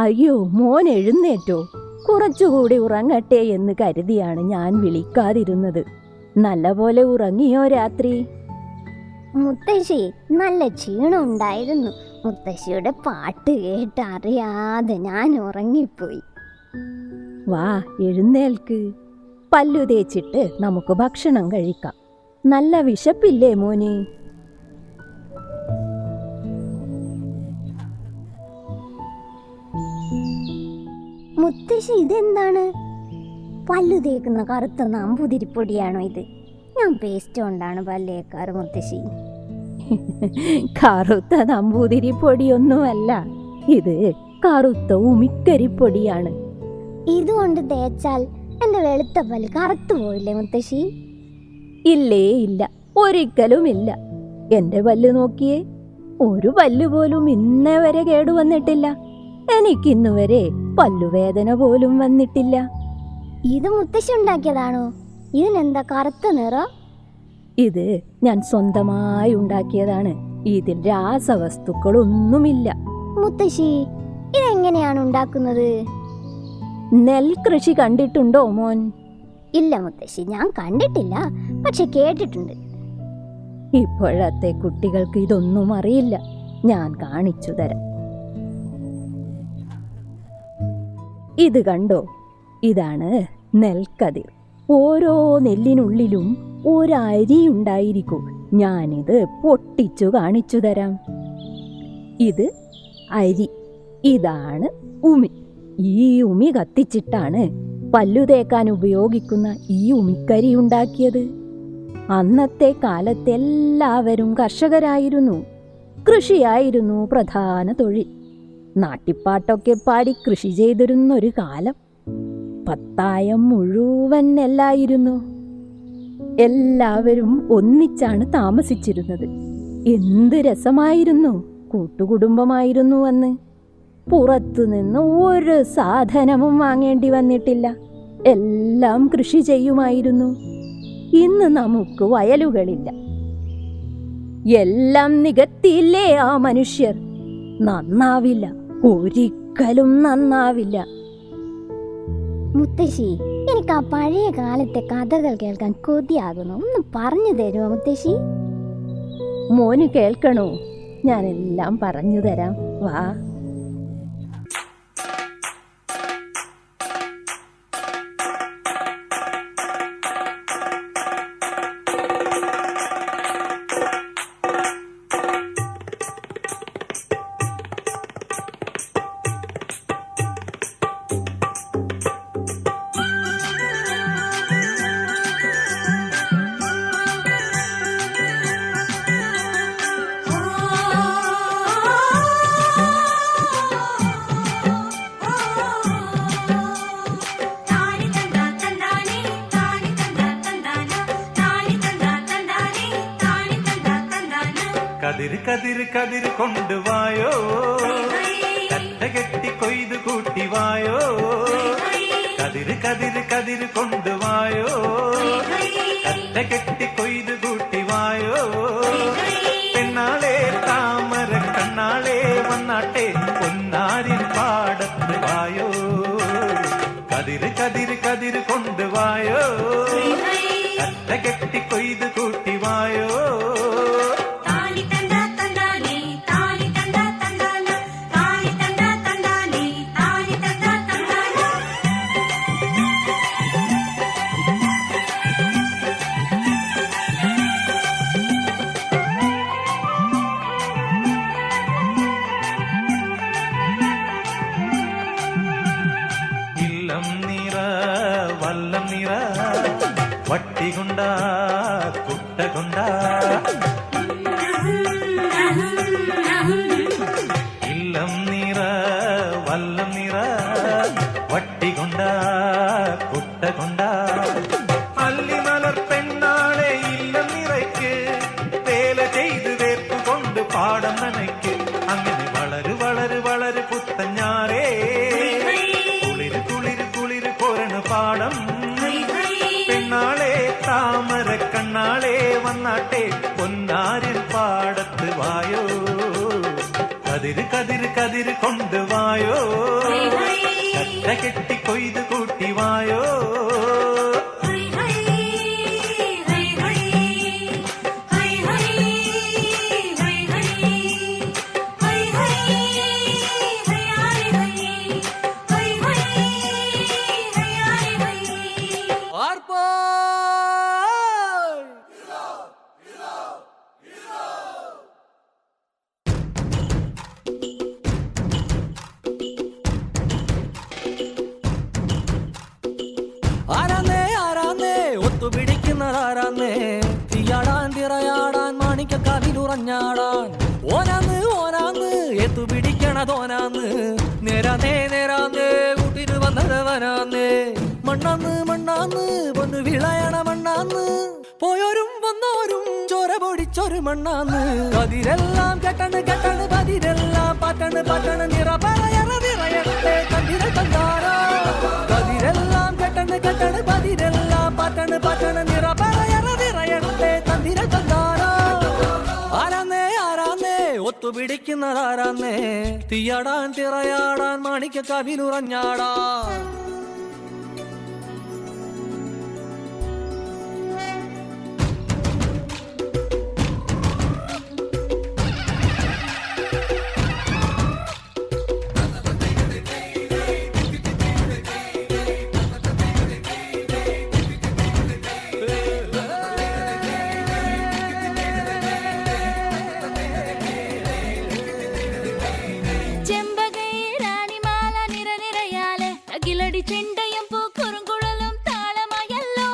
അയ്യോ, മോൻ എഴുന്നേറ്റോ? കുറച്ചുകൂടി ഉറങ്ങട്ടെ എന്ന് കരുതിയാണ് ഞാൻ വിളിക്കാതിരുന്നത്. നല്ലപോലെ ഉറങ്ങിയോ രാത്രി? മുത്തശ്ശി, നല്ല ക്ഷീണം ഉണ്ടായിരുന്നു. മുത്തശ്ശിയുടെ പാട്ട് കേട്ട് അറിയാതെ ഞാൻ ഉറങ്ങിപ്പോയി. വാ, എഴുന്നേൽക്ക്. പല്ലു തേച്ചിട്ട് നമുക്ക് ഭക്ഷണം കഴിക്കാം. നല്ല വിശപ്പില്ലേ മോനെ? മുത്തശ്ശി, ഇതെന്താണ്? പല്ലു തേക്കുന്ന കറുത്ത നമ്പൂതിരിപ്പൊടിയാണോ ഇത്? ഞാൻ പേസ്റ്റ് കൊണ്ടാണ് പല്ല് തേക്കാറ് മുത്തശ്ശി. കറുത്ത നമ്പൂതിരിപ്പൊടിയൊന്നുമല്ല, ഇത് കറുത്ത ഉമിക്കരിപ്പൊടിയാണ്. ഇതുകൊണ്ട് തേച്ചാൽ എന്റെ വെളുത്ത പല്ല് കറുത്തു പോയില്ലേ മുത്തശ്ശി? ഇല്ലേ, ഇല്ല, ഒരിക്കലും ഇല്ല. എന്റെ പല്ല് നോക്കിയേ, ഒരു പല്ല് പോലും ഇന്നേ വരെ കേടുവന്നിട്ടില്ല. എനിക്കിന്നുവരെ പല്ലുവേദന പോലും വന്നിട്ടില്ല. ഇത് മുത്തശ്ശി ഉണ്ടാക്കിയതാണോ? ഇതിനെന്താ കറുത്ത നിറം? ഇത് ഞാൻ സ്വന്തമായി ഉണ്ടാക്കിയതാണ്. ഇതിൽ രാസവസ്തുക്കളൊന്നുമില്ല. മുത്തശ്ശി, ഇതെങ്ങനെയാണ് ഉണ്ടാക്കുന്നത്? നെൽകൃഷി കണ്ടിട്ടുണ്ടോ മോൻ? ഇല്ല മുത്തശ്ശി, ഞാൻ കണ്ടിട്ടില്ല, പക്ഷെ കേട്ടിട്ടുണ്ട്. ഇപ്പോഴത്തെ കുട്ടികൾക്ക് ഇതൊന്നും അറിയില്ല. ഞാൻ കാണിച്ചു തരാം. ഇത് കണ്ടോ? ഇതാണ് നെൽക്കതിർ. ഓരോ നെല്ലിനുള്ളിലും ഒരരി ഉണ്ടായിരിക്കും. ഞാനിത് പൊട്ടിച്ചു കാണിച്ചു തരാം. ഇത് അരി, ഇതാണ് ഉമി. ഈ ഉമി കത്തിച്ചിട്ടാണ് പല്ലു തേക്കാൻ ഉപയോഗിക്കുന്ന ഈ ഉമിക്കരി ഉണ്ടാക്കിയത്. അന്നത്തെ കാലത്ത് എല്ലാവരും കർഷകരായിരുന്നു. കൃഷിയായിരുന്നു പ്രധാന തൊഴിൽ. നാട്ടിപ്പാട്ടൊക്കെ പാടി കൃഷി ചെയ്തിരുന്നൊരു കാലം. പത്തായം മുഴുവൻ നെല്ലായിരുന്നു. എല്ലാവരും ഒന്നിച്ചാണ് താമസിച്ചിരുന്നത്. എന്ത് രസമായിരുന്നു! കൂട്ടുകുടുംബമായിരുന്നു അന്ന്. പുറത്തുനിന്ന് ഒരു സാധനവും വാങ്ങേണ്ടി വന്നിട്ടില്ല. എല്ലാം കൃഷി ചെയ്യുമായിരുന്നു. ഇന്ന് നമുക്ക് വയലുകളില്ല. എല്ലാം നികത്തിയില്ലേ ആ മനുഷ്യർ? നന്നാവില്ല, ഒരിക്കലും നന്നാവില്ല. മുത്തശ്ശി, എനിക്ക് ആ പഴയ കാലത്തെ കഥകൾ കേൾക്കാൻ കൊതിയാകുന്നു. ഒന്ന് പറഞ്ഞു തരുമോ മുത്തശ്ശി? മോന് കേൾക്കണോ? ഞാനെല്ലാം പറഞ്ഞു തരാം, വാ. കതിര് കതിര് കതിര് കൊണ്ടുവായോ, കറ്റ കെട്ടി കൊയ്ത് കൂട്ടിവായോ. കതിര് കതിര് കതിര് കൊണ്ടുവായോ, കറ്റ കെട്ടി കൊയ്ത് കൂട്ടിവായോ. പെണ്ണാളെ താമര കണ്ണാളെ വന്നാട്ടെ പൊന്നാരിൻ പാടത്ത് വായോ. കതിര് കതിര് കതിര് കൊണ്ടുവായോ, കറ്റ കെട്ടി കൊയ്ത് കൂട്ടിവായോ. വല്ലം നിറ വട്ടി കൊണ്ട കുട്ട കൊണ്ട. ഇല്ലം നിറ വല്ലം നിറ വട്ടി കൊണ്ട കുട്ട കൊണ്ട. അല്ലിമലർ പെണ്ണാളെ ഇല്ലം നിറയ്ക്ക് വേല ചെയ്ത് വേർപ്പ് കൊണ്ട് പാടം നനയ്ക്ക്. അങ്ങനെ വളര് വളര് വളര് പുത്തഞ്ഞാറേ കുളിര് കുളിര് കുളിര് കൊരണ പാടം. പെണ്ണാളെ താമര കണ്ണാളെ വന്നാട്ടെ പൊന്നാരിൻ പാടത്ത് വായോ. കതിര് കതിര് കതിര് കൊണ്ടുവായോ, കറ്റ കെട്ടി കൊയ്ത് കൂട്ടി വായോ. ആരാന്നേ ആരാന്നേ ഒത്തുപിടിക്കുന്നതാരാന്നേ, തീയാടാൻ തിറയാടാൻ മാണിക്കക്കാതിലുറഞ്ഞാടാൻ. ഓനാന്ന് ഓനാന്ന് എത്തുപിടിക്കണതോനാന്ന്, നേരാന്നേ നേരാന്നേ കൂട്ടിന് വന്നതവനാന്നേ. മണ്ണാന്ന് മണ്ണാന്ന് പൊന്നു വിളയണ മണ്ണാന്ന്, പോയോരും വന്നോരും ചോര പൊടിച്ചൊരു മണ്ണാന്ന്. കതിരെല്ലാം കെട്ടണ് കെട്ടണ് പതിരെല്ലാം പറ്റണ് പറ്റണ്, നിറ പറയറ നിറയട്ടെ കണ്ടിര കണ്ടാരോ. കതിരെല്ലാം കെട്ടണ് കെട്ടണ് പതിരെല്ലാം പറ്റണ് പറ്റണ്, നിറ പറയറ നിറയട്ടെ കണ്ടിര കണ്ടാരോ. ആരാന്നേ ആരാന്നേ ഒത്തുപിടിക്കുന്നതാരാന്നേ, തീയാടാൻ തിറയാടാൻ മാണിക്കക്കാവിലുറഞ്ഞാടാൻ. ചെണ്ടയും പൂക്കുറുങ്കുഴലും താളമായല്ലോ.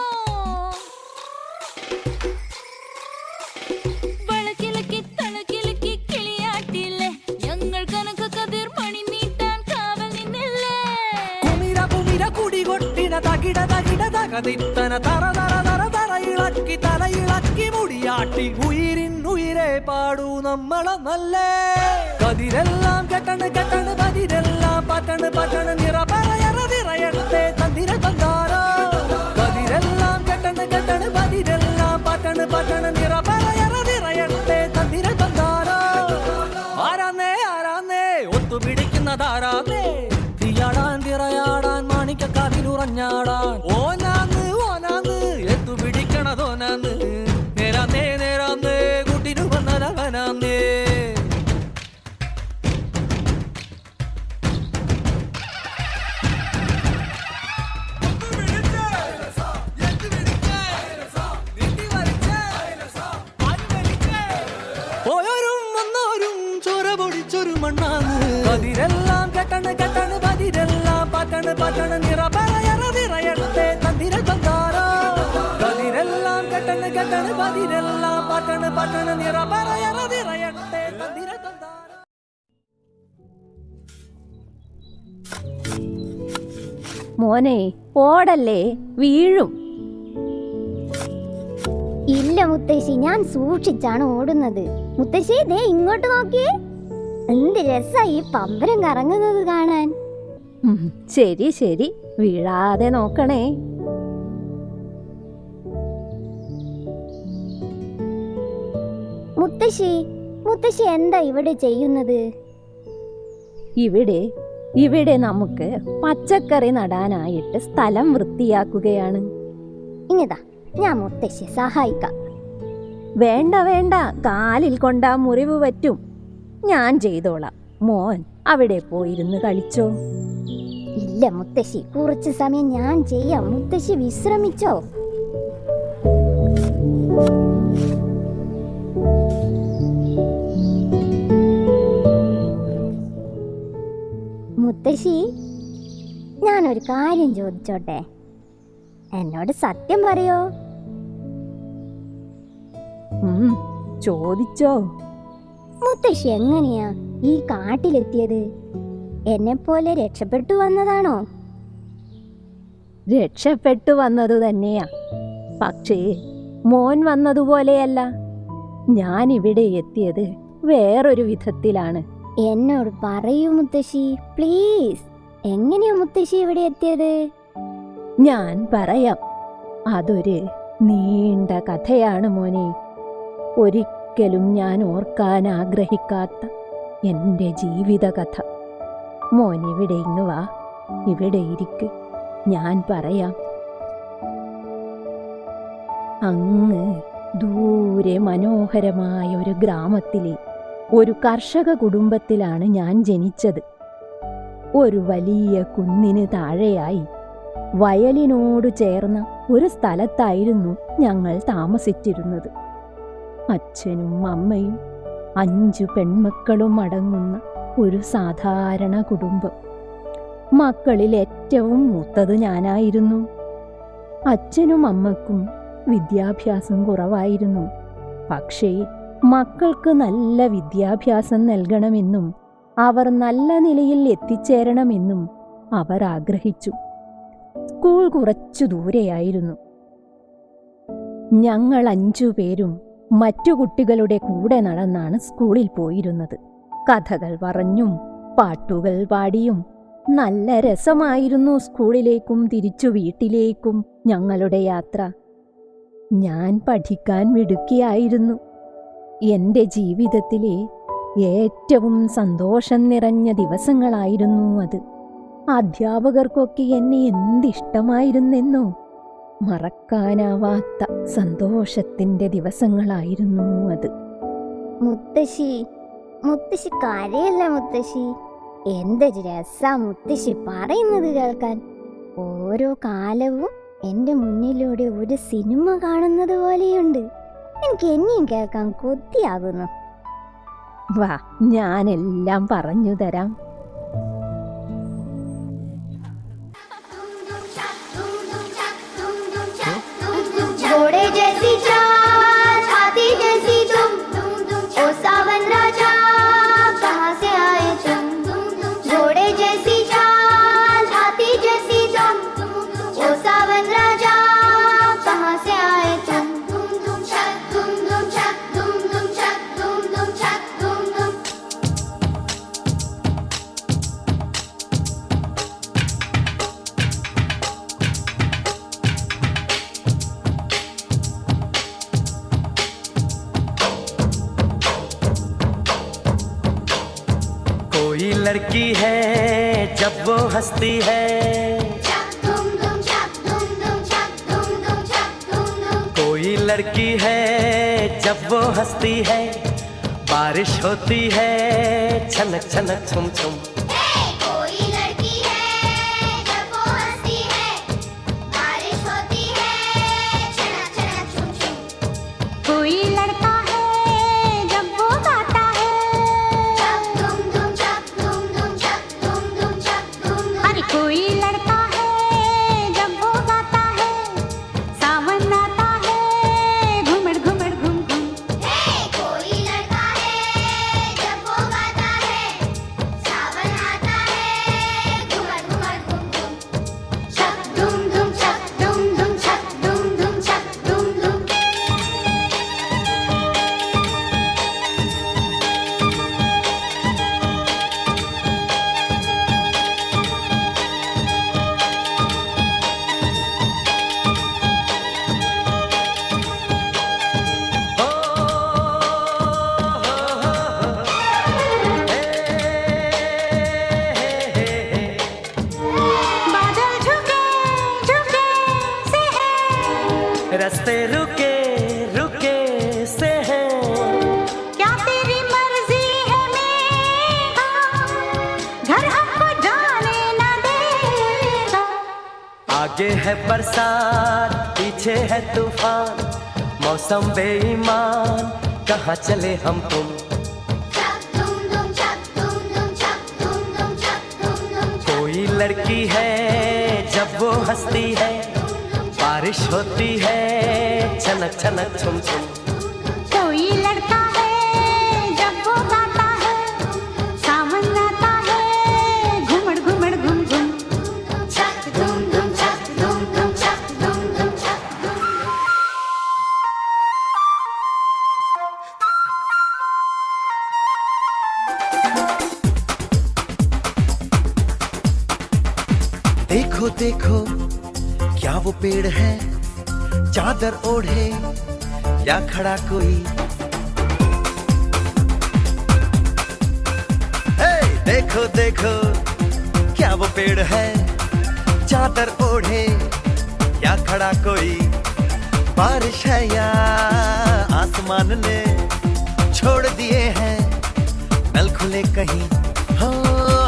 വളക്കിലക്കി തളക്കിലക്കി കിളിയാട്ടില്ലേ, ഞങ്ങൾ കനക കതിർ മണി നീട്ടാൻ കാവൽ നിന്നില്ലേ. കുമിര കുമിര കുടികൊട്ടിന തകിട തകിട തകതിത്തന തറ തറ തറ തറ ഇളക്കി തലയിളക്കി മുടിയാട്ടി, ഉയിരിൻ ഉയിരെ പാടൂ നമ്മളെ നല്ലേ. കതിരെല്ലാം കെട്ടണ് കെട്ടണ് പതിരെല്ലാം പറ്റണ് പറ്റണ്, നിറ പറയറ നിറയട്ടെ തന്തിര തന്താരോ. കതിരെല്ലാം കെട്ടണ് കെട്ടണ് പതിരെല്ലാം പറ്റണ് പറ്റണ്, നിറ പറയറ നിറയട്ടെ തന്തിര തന്താരോ. ആരാന്നേ ആരാന്നേ ഒത്തുപിടിക്കുന്നതാരാന്നേ, തീയാടാൻ തിറയാടാൻ മാണിക്കക്കാതിലുറഞ്ഞാടാൻ. ഓനാന്ന് ഓനാന്ന് എത്തുപിടിക്കണതോനാന്ന്, നേരാന്നേ നേരാന്നേ കൂട്ടിനു വന്നതവനാന്നേ. പോയോരും വന്നോരും ചോര പൊടിച്ചൊരു മണ്ണാന്ന്. കതിരെല്ലാം കെട്ടണ് കെട്ടണ് പതിരെല്ലാം പറ്റണ് പറ്റണ്, നിറ പറയറ നിറയട്ടെ തന്തിര തന്താരോ. കതിരെല്ലാം കെട്ടണ് കെട്ടണ് പതിരെല്ലാം പറ്റണ് പറ്റണ്, നിറ പറയറ നിറയട്ടെ തന്തിര തന്താരോ. മോനെ ഓടല്ലേ, വീഴും. ഇല്ല മുത്തശ്ശി, ഞാൻ സൂക്ഷിച്ചാണ് ഓടുന്നത്. മുത്തശ്ശി ദേ ഇങ്ങോട്ട് നോക്കിയേ, എന്ത് രസാ ഈ പമ്പരം കറങ്ങുന്നത് കാണാൻ. ശരി ശരി, വീഴാതെ നോക്കണേ. മുത്തശ്ശി മുത്തശ്ശി എന്താ ഇവിടെ ചെയ്യുന്നത്? ഇവിടെ നമുക്ക് പച്ചക്കറി നടാനായിട്ട് സ്ഥലം വൃത്തിയാക്കുകയാണ്. ഇങ്ങതാ, ഞാൻ മുത്തശ്ശി സഹായിക്കാം. വേണ്ട വേണ്ട, കാലിൽ കൊണ്ടാ മുറിവ് പറ്റും. ഞാൻ ചെയ്തോളാം. മോൻ അവിടെ പോയിരുന്ന് കളിച്ചോ. ഇല്ല മുത്തശ്ശി, കുറച്ച് സമയം ഞാൻ ചെയ്യാം. മുത്തശ്ശി വിശ്രമിച്ചോ. മുത്തശ്ശി, ഞാനൊരു കാര്യം ചോദിച്ചോട്ടെ? എന്നോട് സത്യം പറയോ? ചോദിച്ചോ. മുത്തശ്ശി എങ്ങനെയാ ഈ കാട്ടിലെത്തിയത്? എന്നെ പോലെ രക്ഷപ്പെട്ടു വന്നതാണോ? രക്ഷപ്പെട്ടു വന്നതു തന്നെയാ, പക്ഷേ മോൻ വന്നതുപോലെയല്ല. ഞാൻ ഇവിടെ എത്തിയത് വേറൊരു വിധത്തിലാണ്. എന്നോട് പറയൂ മുത്തശ്ശി, പ്ലീസ്. എങ്ങനെയാ മുത്തശ്ശി ഇവിടെ എത്തിയത്? ഞാൻ പറയാം. അതൊരു നീണ്ട കഥയാണ് മോനെ. ഒരിക്കലും ഞാൻ ഓർക്കാൻ ആഗ്രഹിക്കാത്ത എൻ്റെ ജീവിതകഥ. മോൻ ഇവിടെ ഇങ്ങ് വാ, ഇവിടെ ഇരിക്ക്, ഞാൻ പറയാം. അങ്ങ് ദൂരെ മനോഹരമായ ഒരു ഗ്രാമത്തിലെ ഒരു കർഷക കുടുംബത്തിലാണ് ഞാൻ ജനിച്ചത്. ഒരു വലിയ കുന്നിന് താഴെയായി വയലിനോട് ചേർന്ന ഒരു സ്ഥലത്തായിരുന്നു ഞങ്ങൾ താമസിച്ചിരുന്നത്. അച്ഛനും അമ്മയും 5 പെൺമക്കളും അടങ്ങുന്ന ഒരു സാധാരണ കുടുംബം. മക്കളിൽ ഏറ്റവും മൂത്തത് ഞാനായിരുന്നു. അച്ഛനും അമ്മക്കും വിദ്യാഭ്യാസം കുറവായിരുന്നു. പക്ഷേ മക്കൾക്ക് നല്ല വിദ്യാഭ്യാസം നൽകണമെന്നും അവർ നല്ല നിലയിൽ എത്തിച്ചേരണമെന്നും അവർ ആഗ്രഹിച്ചു. സ്കൂൾ കുറച്ചു ദൂരെയായിരുന്നു. ഞങ്ങൾ 5 പേരും മറ്റു കുട്ടികളുടെ കൂടെ നടന്നാണ് സ്കൂളിൽ പോയിരുന്നത്. കഥകൾ പറഞ്ഞും പാട്ടുകൾ പാടിയും നല്ല രസമായിരുന്നു സ്കൂളിലേക്കും തിരിച്ചു വീട്ടിലേക്കും ഞങ്ങളുടെ യാത്ര. ഞാൻ പഠിക്കാൻ മിടുക്കിയായിരുന്നു. എൻ്റെ ജീവിതത്തിലെ ഏറ്റവും സന്തോഷം നിറഞ്ഞ ദിവസങ്ങളായിരുന്നു അത്. അധ്യാപകർക്കൊക്കെ എന്നെ എന്തിഷ്ടമായിരുന്നെന്നോ. മറക്കാനാവാത്ത സന്തോഷത്തിൻ്റെ ദിവസങ്ങളായിരുന്നു അത്. മുത്തശ്ശി കരയല്ല മുത്തശ്ശി. എന്തൊരു രസാ മുത്തശ്ശി പറയുന്നത് കേൾക്കാൻ. ഓരോ കാലവും എൻ്റെ മുന്നിലൂടെ ഒരു സിനിമ കാണുന്നത് പോലെയുണ്ട്. എനിക്ക് എന്നെയും കേൾക്കാൻ കൊതിയാകുന്നു. വാ, ഞാനെല്ലാം പറഞ്ഞു തരാം. घोड़े जैसी चाल, हाथी जैसी तुम, ओ सावन राजा कहाँ से आए तुम? घोड़े जैसी चाल, हाथी जैसी तुम, ओ सावन राजा कहाँ से आए तुम? कोई लड़की है जब वो हंसती है, कोई लड़की है जब वो हंसती है, बारिश होती है छनक छनक छुम छुम. कोई लड़की है जब वो हंसती है, बारिश होती है छनक छनक छुम छुम. कोई लड़का है जब वो गाता है, अरे कोई लड़का है जब वो गाता है, सावन आता है घुमड़ घुमड़ घुम घुम. कोई लड़का है जब वो गाता है, सावन आता है घुमड़ घुमड़ घुम घुम. छक धुम धुम छक धुम धुम छक धुम धुम छक धुम धुम. बादल झुके झुके से है, रास्ते रुके रुके से हैं, क्या तेरी मर्जी है मेघा, घर हमको जाने न देगा. आगे है बरसात पीछे है तूफान, मौसम बेईमान कहाँ चले हम तुम. छक धुम धुम छक धुम धुम छक धुम धुम छक धुम धुम. कोई लड़की है जब वो हंसती है, बारिश होती है छनक छनक छुम छुम. कोई लड़का है जब वो गाता है, सावन आता है घुमड़ घुमड़ घुम घुम. छक धुम धुम छक धुम धुम छक धुम धुम छक धुम. देखो देखो क्या वो पेड़ है, चादर ओढ़े या खड़ा कोई. देखो देखो क्या वो पेड़ है, चादर ओढ़े या खड़ा कोई, बारिश है या आसमान ने छोड़ दिए हैं नल खुले कहीं। हो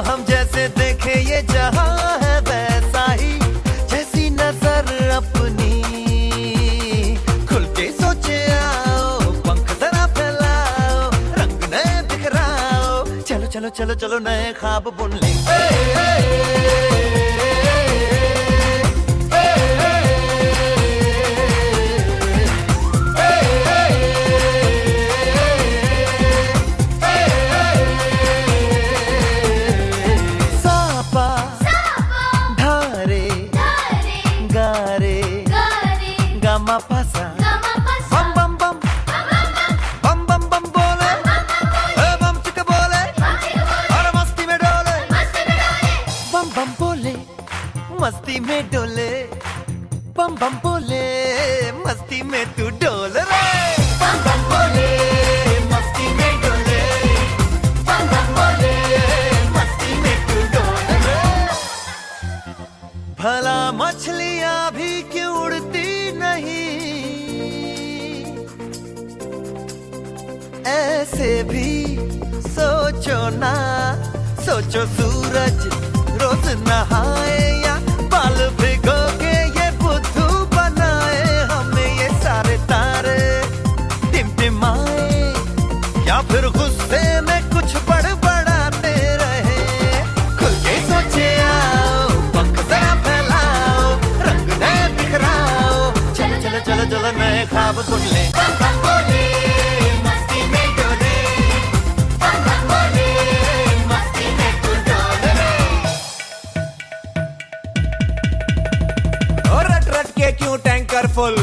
हम जैसे देखे ये जहां है वैसा ही, जैसी नजर अपनी खुल के सोचे आओ, पंख जरा फैलाओ, रंग नए बिखराओ, चलो चलो चलो चलो नए ख्वाब बुन ले। मस्ती में डोले बम बम बोले, मस्ती में तू डोल रे, बम बम बोले मस्ती में डोले, बम बम बोले मस्ती में तू डोल रे। भला मछलियां भी क्यों उड़ती नहीं, ऐसे भी सोचो ना, सोचो सूरज रोज नहाए या बाल भिगो के ये बुद्धू बनाए, हमें ये सारे तारे टिमटिमाए या फिर गुस्से में कुछ बड़बड़ाते रहे। खुल के सोचे आओ, पंख जरा फैलाओ, रंग नए बिखराओ, चलो चलो चलो चलो नए ख्वाब बुन ले। मस्ती में डोले, मस्ती में तू डोल रे। क्यों टैंकर फुल,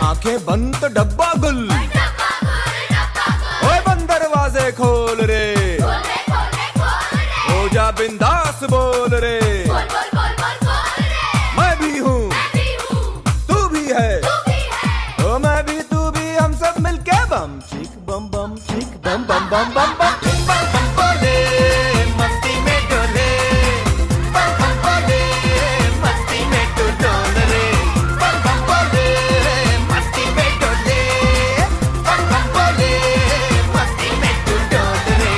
आंखें बंद तो डब्बा गुल, ओए बंद दरवाजे खोल रे, हो जा बिंदास बोल रे, मैं भी हूँ तू भी है, ओ मैं भी तू भी, हम सब मिलके बम चिक बम बम चिक बम बम बम बम बम बम बम बोले, मस्ती में डोले, बम बम बोले मस्ती में तू डोल रे, बम बम बोले मस्ती में डोले, बम बम बोले मस्ती में तू डोल रे।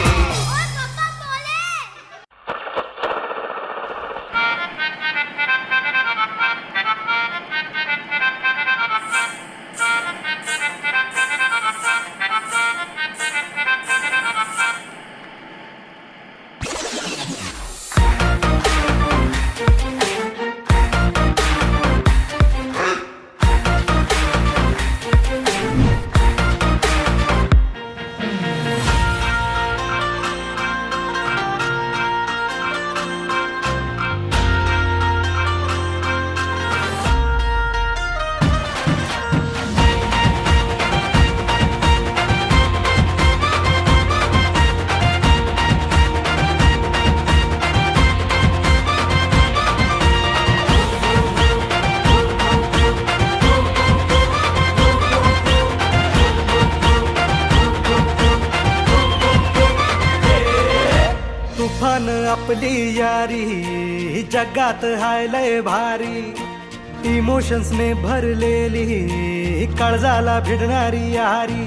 तूफान आपली यारी जगात हाय लय भारी, इमोशन्स ने भरलेली काळजाला भिडणारी यारी,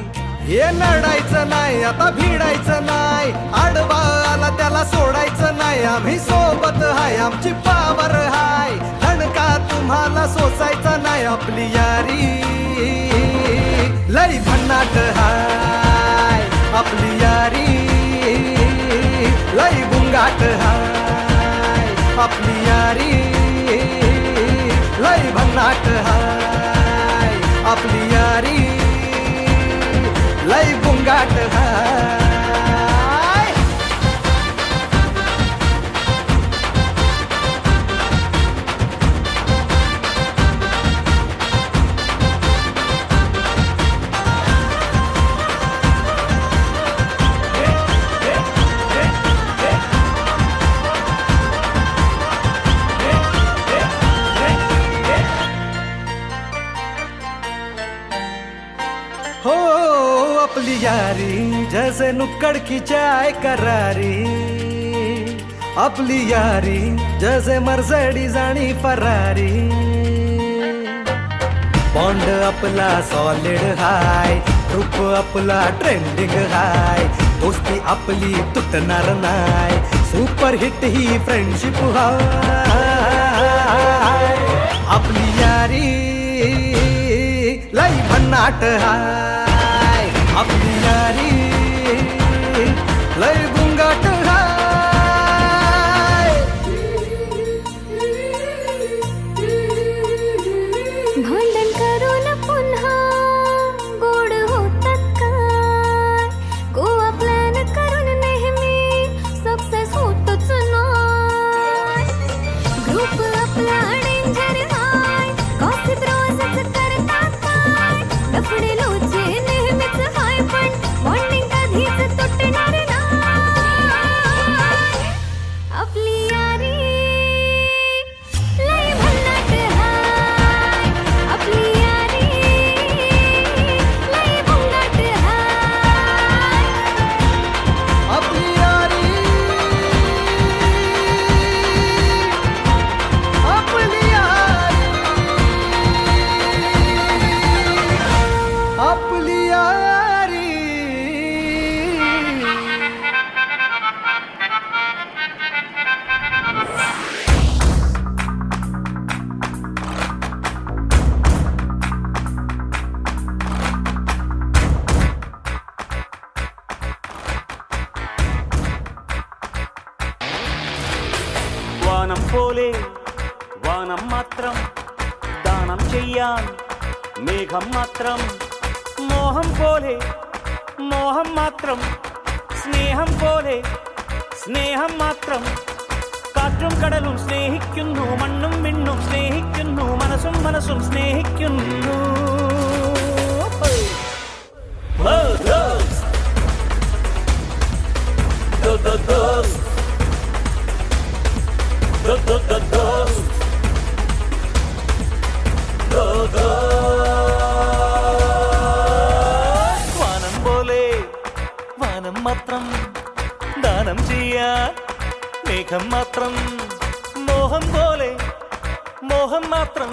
हे नडायचं नाही आता भिडायचं नाही, आडवा आला त्याला सोडायचं नाही, आम्ही सोबत हाय आमची पावर हाय, धणका तुम्हाला सोसायचा नाही, आपली यारी लय भन्नाट हाय, आपली यारी लय बुंगाट हाय, आपली यारी लय भन्नाट हाय, आपली यारी लय बुंगाट हाय। हो अपनी यारी जैसे नुक्कड़ की चाय करारी, अपनी यारी जैसे मर्सिडीज आणि फरारी. बॉन्ड आपला सॉलिड हाय, ग्रुप आपला ट्रेंडिंग हाय, दोस्ती आपली तुटणार नाय, सुपर हिट ही फ्रेंडशिप हाय. आपली यारी लई भन्नाट हाय, आपली यारी लई गुंगाट हाय. भांडण करून पुन्हा गोड होतात काय, गोवा प्लॅन करून नेहमी सक्सेस होतच नाही. ग्रुप आपला डेंजर हाय, गॉसिप रोजच करतात काय, लफडे लोचे नेहमीच हाय, पण बॉन्डिंग कधीच तुटणार नाही. आपली यारी लय भन्नाट हाय, आपली यारी लय भन्नाट हाय. आपली यारी, आपली यारी, आपली यारी. വാനം പോലെ വാനം മാത്രം ദാനം ചെയ്യാൻ മേഘം മാത്രം, മോഹം പോലെ മോഹം മാത്രം, സ്നേഹം പോലെ സ്നേഹം മാത്രം. കാറ്റും കടലും സ്നേഹിക്കുന്നു, മണ്ണും വിണ്ണും സ്നേഹിക്കുന്നു, മനസ്സും മനസ്സും സ്നേഹിക്കുന്നു. Oh, those. Those. വാനം പോലെ വാനം മാത്രം ദാനം ചെയ്യാൻ മേഘം മാത്രം, മോഹം പോലെ മോഹം മാത്രം,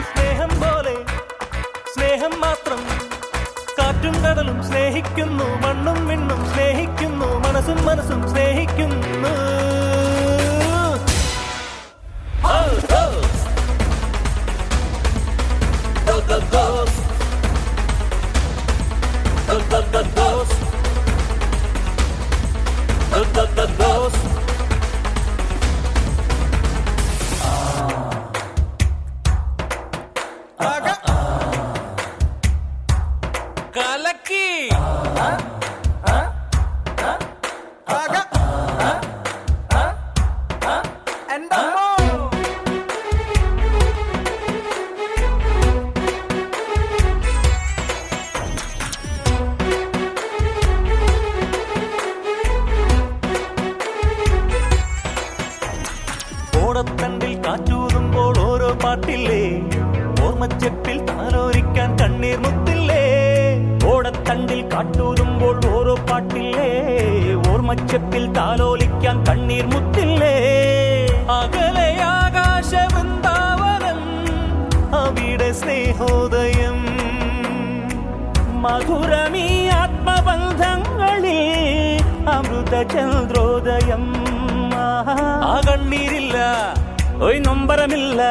സ്നേഹം പോലെ സ്നേഹം മാത്രം. കാറ്റും കടലും സ്നേഹിക്കുന്നു, മണ്ണും വിണ്ണും സ്നേഹിക്കുന്നു, മനസ്സും മനസ്സും സ്നേഹിക്കുന്നു. കലക്കി ഓടത്തണ്ടിൽ കാറ്റൂതുമ്പോൾ ഓരോ പാട്ടില്ലേ, ഓർമ്മച്ചെപ്പിൽ താലോലിക്കാൻ കണ്ണീർ മുത്തില്ലേ. ഓടത്തണ്ടിൽ കാറ്റൂതുമ്പോൾ ഓരോ പാട്ടില്ലേ, ഓർമ്മച്ചെപ്പിൽ താലോലിക്കാൻ കണ്ണീർ മുത്തില്ലേ. അകലെ ആകാശ വൃന്ദാവനം, അവിടെ സ്നേഹോദയം, മധുരമീ ആത്മബന്ധങ്ങളിൽ അമൃത ചന്ദ്രോദയം. ആ കണ്ണീരില്ല, ഒരു നൊമ്പരമില്ല,